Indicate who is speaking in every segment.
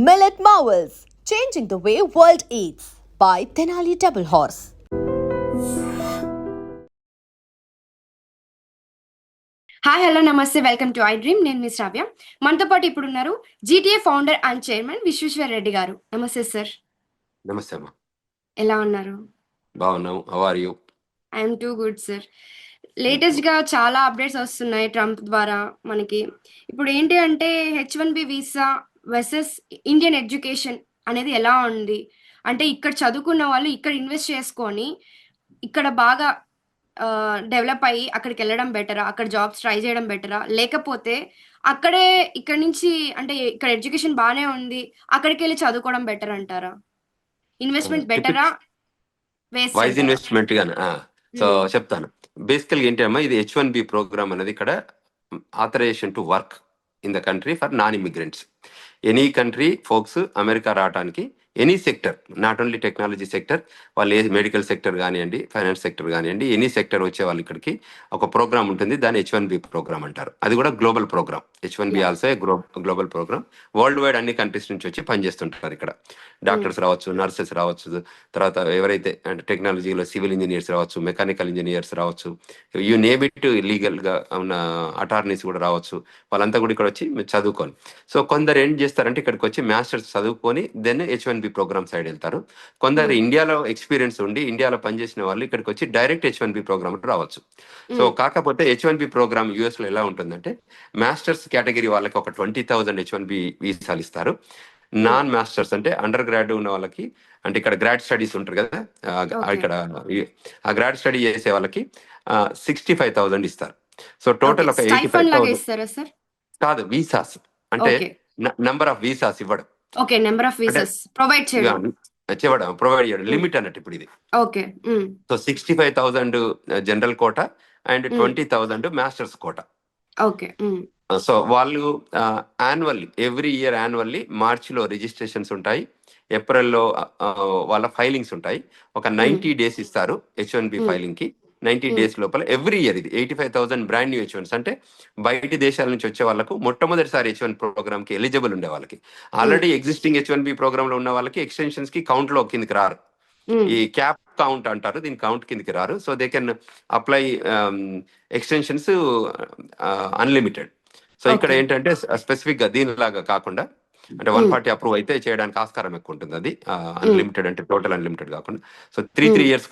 Speaker 1: Millet Marvels, changing the way world eats by Tenali Double Horse.
Speaker 2: Hi hello namaste welcome to I Dream. నేను మీ శ్రావ్య. మనతో పాటు ఇప్పుడు ఉన్నారు GTA founder and chairman Vishweshwar Reddy గారు. నమస్తే సార్.
Speaker 3: నమస్తే అమ్మా.
Speaker 2: ఎలా ఉన్నారు?
Speaker 3: బాగున్నాం. How are you?
Speaker 2: I'm too good sir. Latest గా చాలా అప్డేట్స్ వస్తున్నాయి ట్రంప్ ద్వారా మనకి. ఇప్పుడు ఏంటి అంటే H1B visa versus Indian education అనేది ఎలా ఉంది అంటే, ఇక్కడ చదువుకున్న వాళ్ళు ఇక్కడ ఇన్వెస్ట్ చేసుకొని ఇక్కడ బాగా డెవలప్ అయ్యి అక్కడికి వెళ్ళడం బెటరా, అక్కడ జాబ్స్ ట్రై చేయడం బెటరా, లేకపోతే అక్కడే ఇక్కడ నుంచి అంటే ఇక్కడ ఎడ్యుకేషన్ బాగానే ఉంది అక్కడికి వెళ్ళి చదువుకోవడం బెటర్ అంటారా? ఇన్వెస్ట్మెంట్ బెటరా,
Speaker 3: వైజ్
Speaker 2: వేస్ట్?
Speaker 3: ఇన్వెస్ట్మెంట్ గానే సో చెప్తాను. బేసికల్ ఏంటి అమ్మా, ఇది H1B ప్రోగ్రామ్ అనేది ఇక్కడ authorization to work in the country for non immigrants. Any country folks America రావడానికి any sector, not only technology sector, వాళ్ళు ఏ మెడికల్ సెక్టర్ కానివ్వండి, ఫైనాన్స్ సెక్టర్ కానివ్వండి, ఎనీ సెక్టర్ వచ్చే వాళ్ళు ఇక్కడికి ఒక ప్రోగ్రామ్ ఉంటుంది, దాన్ని H1B ప్రోగ్రామ్ అంటారు. అది కూడా global programme. H1B also global programme. Worldwide అన్ని కంట్రీస్ నుంచి వచ్చి పనిచేస్తుంటారు ఇక్కడ. డాక్టర్స్ రావచ్చు, నర్సెస్ రావచ్చు, తర్వాత ఎవరైతే అంటే టెక్నాలజీలో సివిల్ ఇంజనీర్స్ రావచ్చు, మెకానికల్ ఇంజనీర్స్ రావచ్చు, యూ నేమ్ ఇట్, లీగల్ గా ఉన్న అటార్నీస్ కూడా రావచ్చు. వాళ్ళంతా కూడా ఇక్కడ వచ్చి చదువుకోవాలి. సో కొందరు ఏం చేస్తారంటే ఇక్కడికి వచ్చి మాస్టర్స్ చదువుకొని దెన్ H1B ప్రోగ్రామ్ సైడ్ వెళ్తారు. కొందరు ఇండియాలో ఎక్స్పీరియన్స్ ఉండి ఇండియాలో పనిచేసిన వాళ్ళు ఇక్కడికి వచ్చి డైరెక్ట్ H1B ప్రోగ్రామ్ రావచ్చు. సో కాకపోతే H1B ప్రోగ్రామ్ యుఎస్ లో ఎలా ఉంటుందంటే, మాస్టర్స్ కేటగిరీ వాళ్ళకి ఒక 20,000 H1B వీసాలు ఇస్తారు. నాన్ మాస్టర్స్ అంటే అండర్ గ్రాడ్ ఉన్న వాళ్ళకి, అంటే ఇక్కడ గ్రాడ్ స్టడీస్ ఉంటారు కదా, ఇక్కడ ఆ గ్రాడ్ స్టడీ చేసే వాళ్ళకి 65,000 ఇస్తారు. సో టోటల్ ఒక 85,000 కాదు, వీసాస్ అంటే నంబర్ ఆఫ్ వీసాస్ ఇవ్వడం.
Speaker 2: Okay, number of visas provide చేయడం,
Speaker 3: ప్రొవైడ్ చేయడం లిమిట్ అన్నట్టు ఇప్పుడు ఇది.
Speaker 2: Okay.
Speaker 3: So 65,000 general quota and 20,000 masters quota.
Speaker 2: Okay.
Speaker 3: So వాళ్ళు యాన్యువల్లీ, ఎవ్రీ ఇయర్ యాన్యువల్లీ మార్చిలో రిజిస్ట్రేషన్స్ ఉంటాయి, ఏప్రిల్లో వాళ్ళ ఫైలింగ్స్ ఉంటాయి. ఒక 90 days ఇస్తారు H1B ఫైలింగ్ కి. 90 days లోపల ఎవ్రీ ఇయర్ ఇది 85,000 బ్రాండ్ న్యూ H1s, అంటే బయటి దేశాల నుంచి వచ్చే వాళ్ళకు మొట్టమొదటిసారి H1 ప్రోగ్రామ్ కి ఎలిజిబుల్ ఉండే వాళ్ళకి. ఆల్రెడీ ఎగ్జిస్టింగ్ H1B ప్రోగ్రామ్ లో ఉన్న వాళ్ళకి ఎక్స్టెన్షన్స్ కి కౌంట్ లో కిందకి రారు. ఈ క్యాప్ కౌంట్ అంటారు, దీని కౌంట్ కిందకి రారు. So they can apply extensions unlimited. So ఇక్కడ ఏంటంటే స్పెసిఫిక్ గా దీనిలాగా కాకుండా, అంటే 140 అప్రూవ్ అయితే చేయడానికి ఆస్కారం ఎక్కువ ఉంటుంది. అది అన్లిమిటెడ్ అంటే టోటల్ అన్లిమిటెడ్ కాకుండా. సో 3 years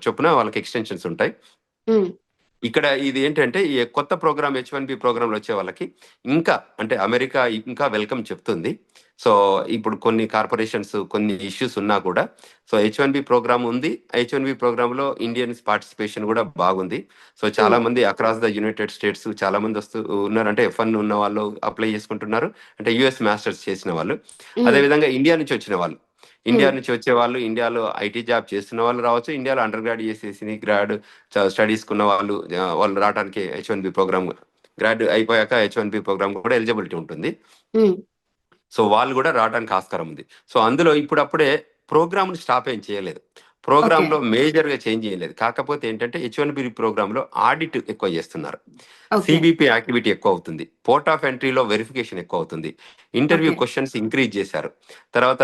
Speaker 3: చొప్పున వాళ్ళకి ఎక్స్టెన్షన్స్ ఉంటాయి. ఇక్కడ ఇది ఏంటంటే ఈ కొత్త ప్రోగ్రామ్ H1B ప్రోగ్రాంలో వచ్చే వాళ్ళకి ఇంకా అంటే అమెరికా ఇంకా వెల్కమ్ చెప్తుంది. సో ఇప్పుడు కొన్ని కార్పొరేషన్స్ కొన్ని ఇష్యూస్ ఉన్నా కూడా, సో H1B ప్రోగ్రామ్ ఉంది. H1B ప్రోగ్రామ్ లో ఇండియన్స్ పార్టిసిపేషన్ కూడా బాగుంది. సో చాలా మంది అక్రాస్ ద యునైటెడ్ స్టేట్స్ చాలా మంది వస్తూ ఉన్నారు. అంటే F1 ఉన్న వాళ్ళు అప్లై చేసుకుంటున్నారు, అంటే యుఎస్ మాస్టర్స్ చేసిన వాళ్ళు. అదేవిధంగా ఇండియా నుంచి వచ్చిన వాళ్ళు, ఇండియా నుంచి వచ్చే వాళ్ళు, ఇండియాలో ఐటీ జాబ్ చేస్తున్న వాళ్ళు రావచ్చు, ఇండియాలో అండర్ గ్రాడ్ చేసేసి గ్రాడ్ స్టడీస్ కున్న వాళ్ళు వాళ్ళు రావడానికి H1B ప్రోగ్రామ్, గ్రాడ్ అయిపోయాక H1B ప్రోగ్రామ్ కూడా ఎలిజిబిలిటీ ఉంటుంది. సో వాళ్ళు కూడా రావడానికి ఆస్కారం ఉంది. సో అందులో ఇప్పుడప్పుడే ప్రోగ్రామ్ స్టాప్ ఏం చేయలేదు, ప్రోగ్రామ్ లో మేజర్ గా చేంజ్ చేయలేదు. కాకపోతే ఏంటంటే H1B ప్రోగ్రామ్ లో ఆడిట్ ఎక్కువ చేస్తున్నారు, సిబిపి యాక్టివిటీ ఎక్కువ అవుతుంది, పోర్ట్ ఆఫ్ ఎంట్రీలో వెరిఫికేషన్ ఎక్కువ అవుతుంది, ఇంటర్వ్యూ క్వశ్చన్స్ ఇంక్రీజ్ చేశారు. తర్వాత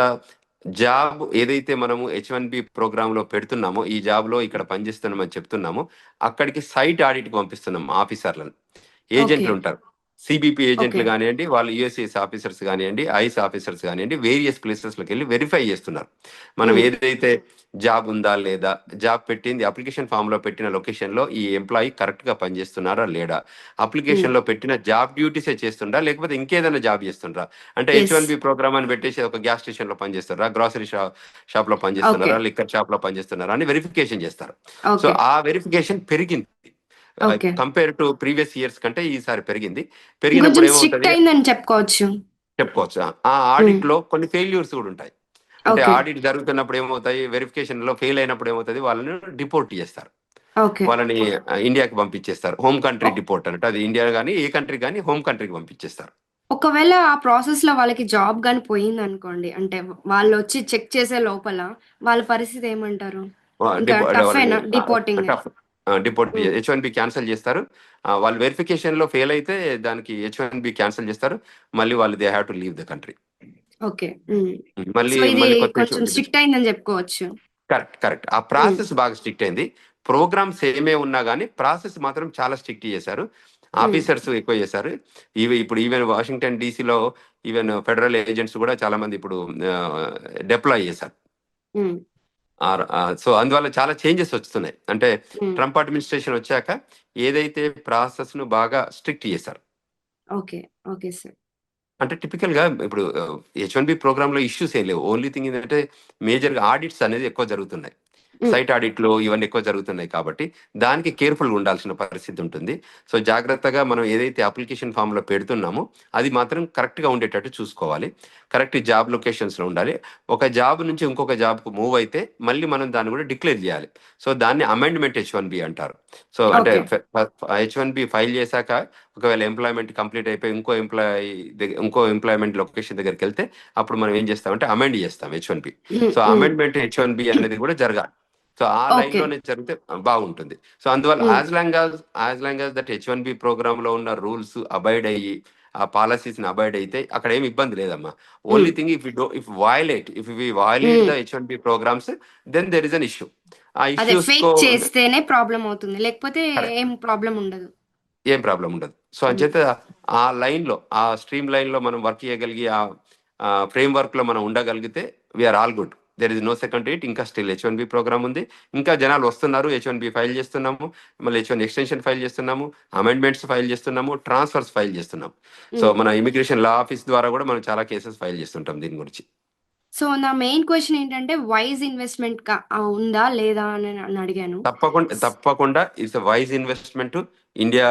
Speaker 3: జాబ్ ఏదైతే మనము H1B ప్రోగ్రామ్ లో పెడుతున్నామో, ఈ జాబ్ లో ఇక్కడ పనిచేస్తున్నామని చెప్తున్నామో, అక్కడికి సైట్ ఆడిట్ కి పంపిస్తున్నాం ఆఫీసర్లను. ఏజెంట్లు ఉంటారు, సిబిపి ఏజెంట్లు కానివ్వండి, వాళ్ళు యుఎస్ఎస్ ఆఫీసర్స్ కానివ్వండి, ఐస్ ఆఫీసర్స్ కానివ్వండి, వేరియస్ ప్లేసెస్ లోకి వెళ్ళి వెరిఫై చేస్తున్నారు మనం ఏదైతే జాబ్ ఉందా లేదా, జాబ్ పెట్టింది అప్లికేషన్ ఫామ్ లో పెట్టిన లొకేషన్ లో ఈ ఎంప్లాయీ కరెక్ట్ గా పనిచేస్తున్నారా లేదా, అప్లికేషన్ లో పెట్టిన జాబ్ డ్యూటీసే చేస్తుండ్రా లేకపోతే ఇంకేదైనా జాబ్ చేస్తుండ్రా, అంటే H1B ప్రోగ్రామ్ అని పెట్టేసి ఒక గ్యాస్ స్టేషన్ లో పనిచేస్తారా, గ్రాసరీ షాప్ లో పనిచేస్తున్నారా, లిక్కర్ షాప్ లో పనిచేస్తున్నారా అని వెరిఫికేషన్ చేస్తారు. సో ఆ వెరిఫికేషన్ పెరిగింది కంపేర్ టు ప్రీవియస్ ఇయర్స్ కంటే ఈసారి పెరిగింది. పెరిగినప్పుడు ఏమవుతుంది చెప్పుకోవచ్చు. ఆ ఆడిట్ లో కొన్ని ఫెయిల్యూర్స్ కూడా ఉంటాయి. అంటే ఆడిట్ జరుగుతున్నప్పుడు ఏమవుతాయి, వెరిఫికేషన్ లో ఫెయిల్ అయినప్పుడు ఏమవుతుంది, వాళ్ళని డిపోర్ట్ చేస్తారు, వాళ్ళని ఇండియాకి పంపించేస్తారు. హోమ్ కంట్రీ డిపోర్ట్ అన్నట్టు, అది ఇండియా కానీ ఏ కంట్రీ కానీ హోమ్ కంట్రీకి పంపించేస్తారు.
Speaker 2: ఒకవేళ ఆ ప్రాసెస్ లో వాళ్ళకి జాబ్ గాని పోయింది అనుకోండి, అంటే వాళ్ళు వచ్చి చెక్ చేసే లోపల వాళ్ళ పరిస్థితి ఏమంటారు?
Speaker 3: డిపోర్ట్ H1B క్యాన్సిల్ చేస్తారు. వాళ్ళు వెరిఫికేషన్ లో ఫెయిల్ అయితే దానికి H1B క్యాన్సిల్ చేస్తారు, మళ్ళీ వాళ్ళు they have to leave the country.
Speaker 2: Okay.
Speaker 3: మళ్ళీ
Speaker 2: సో ఇది
Speaker 3: మళ్ళీ కొత్త
Speaker 2: కొంచెం స్ట్రిక్ట్ అయిందని చెప్పుకోవచ్చు.
Speaker 3: కరెక్ట్. ఆ ప్రాసెస్ బాగా స్ట్రిక్ట్ అయింది. ప్రోగ్రామ్స్ ఏమే ఉన్నా గానీ ప్రాసెస్ మాత్రం చాలా స్ట్రిక్ట్ చేశారు. ఆఫీసర్స్ ఎక్కువ చేశారు. ఇప్పుడు ఈవెన్ వాషింగ్టన్ డీసీలో ఈవెన్ ఫెడరల్ ఏజెంట్స్ కూడా చాలా మంది ఇప్పుడు డిప్లాయ్ చేశారు. సో అందువల్ల చాలా చేంజెస్ వస్తున్నాయి. అంటే ట్రంప్ అడ్మినిస్ట్రేషన్ వచ్చాక ఏదైతే ప్రాసెస్ ను బాగా స్ట్రిక్ట్ చేశారు.
Speaker 2: ఓకే. Okay sir.
Speaker 3: అంటే టిపికల్ గా ఇప్పుడు H1B ప్రోగ్రామ్ లో ఇష్యూస్ ఏం లేవు. ఓన్లీ థింగ్ ఏంటంటే మేజర్ గా ఆడిట్స్ అనేది ఎక్కువ జరుగుతున్నాయి. సైట్ ఆడిట్లు ఇవన్నీ ఎక్కువ జరుగుతున్నాయి కాబట్టి దానికి కేర్ఫుల్ గా ఉండాల్సిన పరిస్థితి ఉంటుంది. సో జాగ్రత్తగా మనం ఏదైతే అప్లికేషన్ ఫామ్ లో పెడుతున్నామో అది మాత్రం కరెక్ట్ గా ఉండేటట్టు చూసుకోవాలి. కరెక్ట్ జాబ్ లొకేషన్స్ లో ఉండాలి. ఒక జాబ్ నుంచి ఇంకొక జాబ్ కు మూవ్ అయితే మళ్ళీ మనం దాన్ని కూడా డిక్లేర్ చేయాలి. సో దాన్ని అమెండ్మెంట్ H1B అంటారు. సో అంటే H1B ఫైల్ చేశాక ఒకవేళ ఎంప్లాయ్మెంట్ కంప్లీట్ అయిపోయి ఇంకో ఎంప్లాయ్మెంట్ లొకేషన్ దగ్గరికి వెళ్తే అప్పుడు మనం ఏం చేస్తామంటే అమెండ్ చేస్తాం H1B. సో అమెండ్మెంట్ H1B అనేది కూడా జరగాలి. సో ఆ లైన్ లోనే జరిగితే బాగుంటుంది. సో అందువల్ల as long as that H1B programme లో ఉన్న రూల్స్ అబైడ్ అయ్యి ఆ పాలసీస్ ని అబైడ్ అయితే అక్కడ ఏమి ఇబ్బంది లేదమ్మా. Only thing if violate the H1B programmes then there is an issue. ఆ
Speaker 2: అదే
Speaker 3: ఇష్యూస్
Speaker 2: ఫేక్ చేస్తేనే ప్రాబ్లం అవుతుంది, లేకపోతే ఏం ప్రాబ్లం ఉండదు.
Speaker 3: ఏం ప్రాబ్లం ఉండదు. సో అంచేత ఆ లైన్ లో ఆ స్ట్రీమ్ లైన్ లో మనం వర్క్ చేయగలిగి ఆ ఫ్రేమ్ వర్క్ లో మనం ఉండగలిగితే we're all good. There is no second date. ఇంకా స్టిల్ H1B ప్రోగ్రామ్ ఉంది. ఇంకా జనాలు వస్తున్నారు. H1B ఫైల్ చేస్తున్నాము, మళ్ళీ H1 ఎక్స్టెన్షన్ ఫైల్ చేస్తున్నాము, అమెండ్మెంట్స్ ఫైల్ చేస్తున్నాము, ట్రాన్స్ఫర్స్ ఫైల్ చేస్తున్నాము. సో మన ఇమిగ్రేషన్ లా ఆఫీస్ ద్వారా కూడా మనం చాలా కేసెస్ ఫైల్ చేస్తుంటాం దీని గురించి.
Speaker 2: సో నా మెయిన్ క్వశ్చన్ ఏంటంటే వైజ్ ఇన్వెస్ట్మెంట్ ఉందా లేదా అని అడిగాను.
Speaker 3: తప్పకుండా ఇట్స్ వైజ్ ఇన్వెస్ట్మెంట్. ఇండియా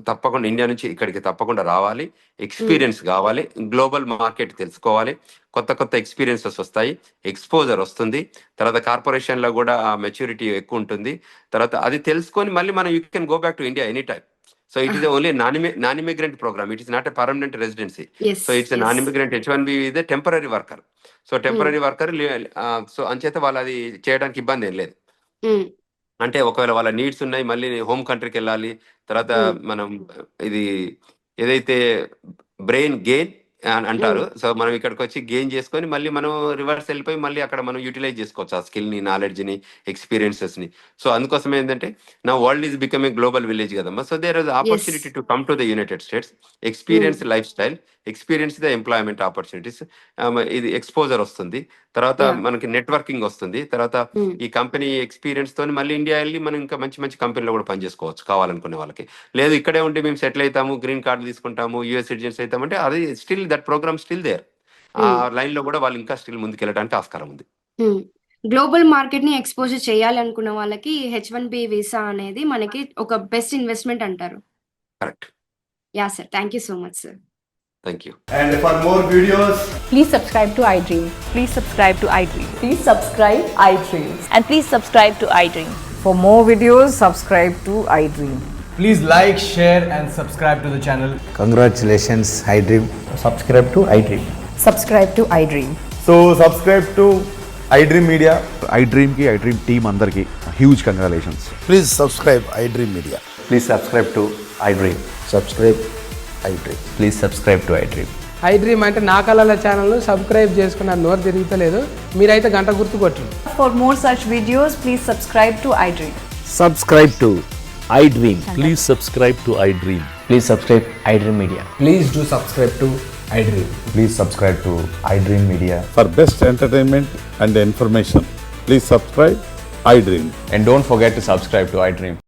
Speaker 3: తప్పకుండా ఇండియా నుంచి ఇక్కడికి తప్పకుండా రావాలి. ఎక్స్పీరియన్స్ కావాలి, గ్లోబల్ మార్కెట్ తెలుసుకోవాలి, కొత్త ఎక్స్పీరియన్సెస్ వస్తాయి, ఎక్స్పోజర్ వస్తుంది, తర్వాత కార్పొరేషన్ లో కూడా మెచ్యూరిటీ ఎక్కువ ఉంటుంది. తర్వాత అది తెలుసుకొని మళ్ళీ మనం you can go back to India any time. So it is only non immigrant program. It is not a permanent residency. So it's a non immigrant. H1B is a temporary worker. So temporary worker so అంచేత వాళ్ళు అది చేయడానికి ఇబ్బంది ఏం లేదు. అంటే ఒకవేళ వాళ్ళ నీడ్స్ ఉన్నాయి, మళ్ళీ హోమ్ కంట్రీకి వెళ్ళాలి, తర్వాత మనం ఇది ఏదైతే బ్రెయిన్ గెయిన్ అంటారు. సో మనం ఇక్కడికి వచ్చి గెయిన్ చేసుకొని మళ్ళీ మనం రివర్స్ వెళ్ళిపోయి మళ్ళీ అక్కడ మనం యూటిలైజ్ చేసుకోవచ్చు ఆ స్కిల్ ని, నాలెడ్జ్ ని, ఎక్స్పీరియన్సెస్ ని. సో అందుకోసం ఏంటంటే నా world is becoming global village కదమ్మా. So there is opportunity to come to the United States, experience life style, experience the employment opportunities. ఇది ఎక్స్పోజర్ వస్తుంది, తర్వాత మనకి నెట్వర్కింగ్ వస్తుంది, తర్వాత ఈ కంపెనీ ఎక్స్పీరియన్స్ తోని మళ్ళీ ఇండియా వెళ్ళి మనం ఇంకా మంచి కంపెనీలో కూడా పనిచేసుకోవచ్చు కావాలనుకునే వాళ్ళకి. లేదు ఇక్కడే ఉండి మేము సెటిల్ అవుతాము, గ్రీన్ కార్డు తీసుకుంటాము, యుఎస్ సిటిజన్స్ అవుతామంటే అది still that programme still there. ఆ లైన్ లో కూడా వాళ్ళు ఇంకా స్టిల్ ముందుకు వెళ్ళడానికి ఆస్కారం ఉంది.
Speaker 2: గ్లోబల్ మార్కెట్ ని ఎక్స్పోజర్ చేయాలి అనుకున్న వాళ్ళకి H1B వీసా అనేది మనకి ఒక బెస్ట్ ఇన్వెస్ట్మెంట్ అంటారు.
Speaker 3: Correct.
Speaker 2: Yeah sir, thank you so much sir.
Speaker 3: Thank you.
Speaker 4: And for more videos,
Speaker 5: Please subscribe to iDream.
Speaker 6: Please subscribe to iDream.
Speaker 5: Please subscribe iDream.
Speaker 6: And please subscribe to iDream.
Speaker 5: For more videos, subscribe to iDream.
Speaker 4: please like, share and subscribe to the channel.
Speaker 7: Congratulations, iDream.
Speaker 8: Subscribe to iDream.
Speaker 5: Subscribe to iDream.
Speaker 4: So subscribe to iDream Media.
Speaker 9: iDream ki iDream team andarki huge congratulations.
Speaker 7: Please subscribe iDream Media.
Speaker 8: Please subscribe to iDream.
Speaker 7: Subscribe iDream.
Speaker 8: Please subscribe to iDream.
Speaker 10: iDream అంటే నా కళల channel subscribe చేసుకున్న నోరు తిరుగుతలేదు, మీరైతే గంట గుర్తు కొట్టండి.
Speaker 5: For more such videos, please subscribe to iDream.
Speaker 8: Subscribe to iDream.
Speaker 11: Please subscribe to iDream.
Speaker 8: Please subscribe iDream Media.
Speaker 4: Please do subscribe to iDream.
Speaker 8: Please subscribe to iDream Media.
Speaker 9: For best entertainment and information, please subscribe iDream.
Speaker 8: And don't forget to subscribe to iDream.